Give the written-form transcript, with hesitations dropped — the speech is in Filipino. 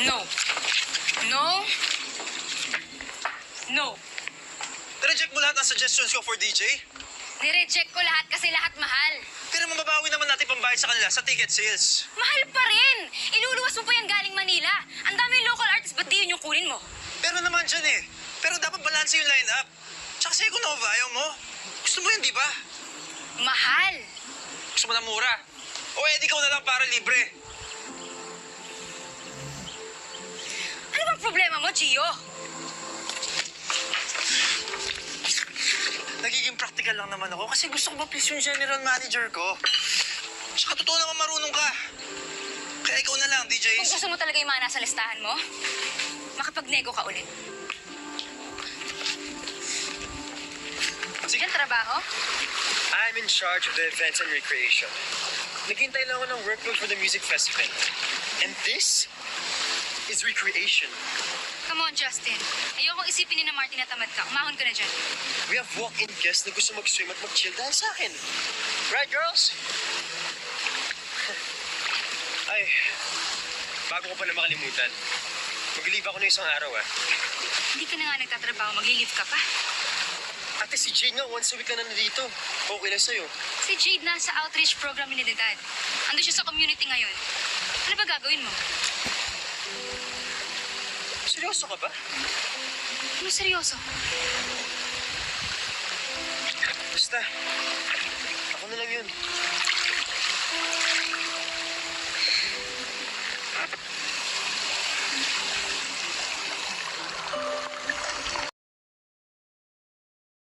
No. No. No. Reject mo lahat ng suggestions ko for DJ? Nireject ko lahat kasi lahat mahal. Pero mababawi naman natin pambayad sa kanila sa ticket sales. Mahal pa rin! Iluluwas mo pa yan galing Manila. Ang dami local artists, ba't di yun yung kunin mo? Pero naman dyan eh. Pero dapat balanse yung line-up. Tsaka si Econova, ayaw mo. Gusto mo yun, di ba? Mahal! Gusto mo na mura. O edi ikaw na lang para libre. Ano bang problema mo, Gio? Nagiging practical lang naman ako kasi gusto ko ma-please yung general manager ko. Tsaka totoo naman marunong ka. Kaya ikaw na lang, Kung DJs. gusto mo talaga yung mga nasa listahan mo, makapag-nego ka ulit. Sige. Yan trabaho? I'm in charge of the events and recreation. Naghintay lang ako ng workload for the music festival. And this is recreation. Come on, Justin. Ayokong isipin ni na Martin na tamad ka. Umahon ka na dyan. We have walk-in guests na gusto mag-swim at mag-chill dahil sa akin. Right, girls? Ay, bago ko pala makalimutan. Mag-leave ako na isang araw, ah. Hindi ka na nga nagtatrabaho, magli-leave ka pa. Ate, si Jade nga once a week na nandito. Okay lang sa'yo. Si Jade nasa outreach program ni Dad. Ando siya sa community ngayon. Ano ba gagawin mo? Seryoso ka ba? Ano seryoso? Basta, ako na lang yun.